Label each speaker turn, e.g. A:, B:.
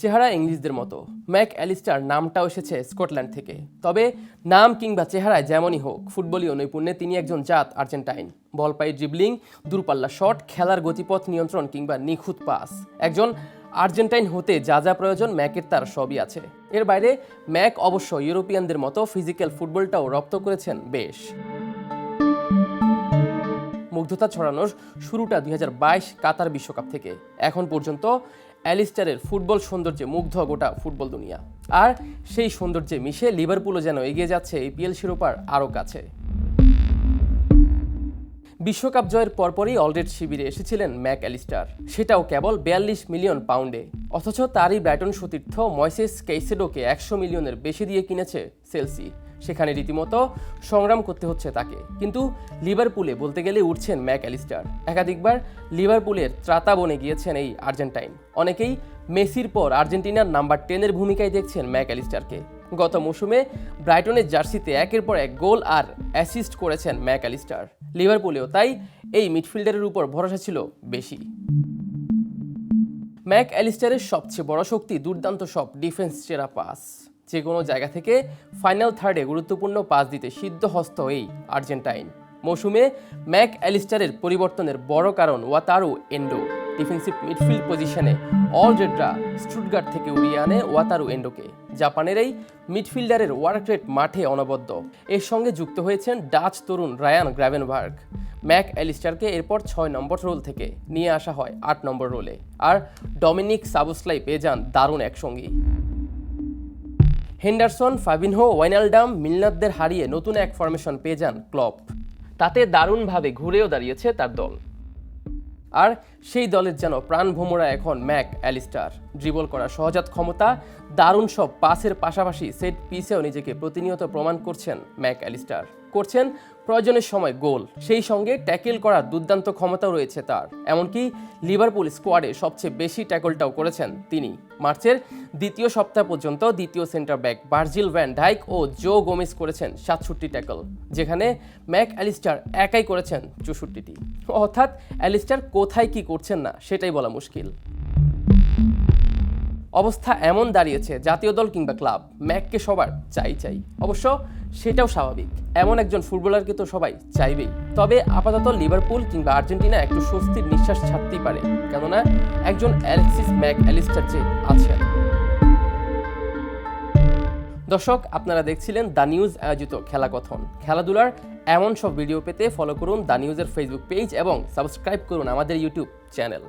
A: চেহারা ইংলিশদের মতো। ম্যাক অ্যালিস্টার নামটাও এসেছে স্কটল্যান্ড থেকে। তবে নাম কিংবা চেহারায় যেমনই হোক, ফুটবলীয় নৈপুণ্যে তিনি একজন জাত আর্জেন্টাইন। বল পায়ে ড্রিবলিং, দূরপাল্লা শট, খেলার গতিপথ নিয়ন্ত্রণ কিংবা নিখুঁত পাস, একজন আর্জেন্টাইন হতে যা যা প্রয়োজন ম্যাকের তার সবই আছে। এর বাইরে ম্যাক অবশ্য ইউরোপিয়ানদের মতো ফিজিক্যাল ফুটবলটাও রপ্ত করেছেন বেশ। মুগ্ধতা ছড়ানোর শুরুটা 2022 কাতার বিশ্বকাপ থেকে। এখন পর্যন্ত অ্যালিস্টারের ফুটবল সৌন্দর্যে মুগ্ধ গোটা ফুটবল দুনিয়া। আর সেই সৌন্দর্যে মিশে লিভারপুলও যেন এগিয়ে যাচ্ছে এপিএল শিরোপার আরও কাছে। বিশ্বকাপ জয়ের পরপরই অলরেড শিবিরে এসেছিলেন ম্যাক অ্যালিস্টার, সেটাও কেবল 42 মিলিয়ন পাউন্ডে। অথচ তারই ব্রাইটন সতীর্থ ময়সেস কেইসেডোকে 100 মিলিয়নের বেশি দিয়ে কিনেছে চেলসি। সেখানে রীতিমতো সংগ্রাম করতে হচ্ছে তাকে। কিন্তু লিভারপুলে বলতে গেলে উঠছেন ম্যাক অ্যালিস্টার। একাধিকবার লিভারপুলের ত্রাতা বনে গিয়েছেন এই আর্জেন্টাইন। অনেকেই মেসির পর আর্জেন্টিনার নাম্বার 10-এর ভূমিকায় দেখছেন ম্যাক অ্যালিস্টারকে। গত মৌসুমে ব্রাইটনের জার্সিতে একের পর এক গোল আর অ্যাসিস্ট করেছেন ম্যাক অ্যালিস্টার। লিভারপুলেও তাই এই মিডফিল্ডারের উপর ভরসা ছিল বেশি। ম্যাক অ্যালিস্টারের সবচেয়ে বড় শক্তি দুর্দান্ত সব ডিফেন্স সেরা পাস। যে কোনো জায়গা থেকে ফাইনাল থার্ডে গুরুত্বপূর্ণ পাস দিতে সিদ্ধহস্ত এই আর্জেন্টাইন। মৌসুমে ম্যাক অ্যালিস্টারের পরিবর্তনের বড় কারণ ওয়াতারু এন্ডো। ডিফেন্সিভ মিডফিল্ড পজিশনে অলরেডরা স্টুটগার্ট থেকে উড়িয়ে আনে ওয়াতারু এন্ডোকে। জাপানের এই মিডফিল্ডারের ওয়ার্ক রেট মাঠে অনবদ্য। এর সঙ্গে যুক্ত হয়েছেন ডাচ তরুণ রায়ান গ্রাভেনবার্গ। ম্যাক অ্যালিস্টারকে এরপর 6 নম্বর রোল থেকে নিয়ে আসা হয় 8 নম্বর রোলে। আর ডমিনিক সাবোসলাই পেয়ে যান দারুণ একসঙ্গী। হেন্ডারসন, ফাবিনহো, ওয়াইনালডাম, মিলনারদের হারিয়ে নতুন এক ফরমেশন পেয়ে যান ক্লপ। তাতে দারুণভাবে ঘুরেও দাঁড়িয়েছে তার দল। আর সেই দলের যেন প্রাণভোমরা এখন ম্যাক অ্যালিস্টার। ড্রিবল করার সহজাত ক্ষমতা, দারুণ সব পাসের পাশাপাশি সেট পিসেও নিজেকে প্রতিনিয়ত প্রমাণ করছেন ম্যাক অ্যালিস্টার। করছেন প্রয়োজনের সময় গোল, সেই সঙ্গে ট্যাকেল করার দুর্দান্ত ক্ষমতাও রয়েছে তার। এমনকি লিভারপুল স্কোয়াডে সবচেয়ে বেশি ট্যাকলটাও করেছেন তিনি। মার্চের দ্বিতীয় সপ্তাহ পর্যন্ত দ্বিতীয় center back Virgil van Dijk ও জো গোমেজ করেছেন 67 ট্যাকল, যেখানে ম্যাক অ্যালিস্টার একাই করেছেন 64টি। অর্থাৎ অ্যালিস্টার কোথায় কি করছেন না সেটাই বলা মুশকিল। অবস্থা এমন দাঁড়িয়েছে, জাতীয় দল কিংবা ক্লাব ম্যাককে সবার চাই। অবশ্য সেটাও স্বাভাবিক, এমন একজন ফুটবলারকে তো সবাই চাইবেই। তবে আপাতত লিভারপুল কিংবা আর্জেন্টিনা একটু স্বস্তির নিঃশ্বাস ছাড়তেই পারে, কেননা একজন অ্যালেক্সিস ম্যাক অ্যালিস্টার যে আছেন। দর্শক, আপনারা দেখছিলেন দ্য নিউজ আয়োজিত খেলা কথন। খেলাধুলার এমন সব ভিডিও পেতে ফলো করুন দ্য নিউজের ফেসবুক পেজ এবং সাবস্ক্রাইব করুন আমাদের ইউটিউব চ্যানেল।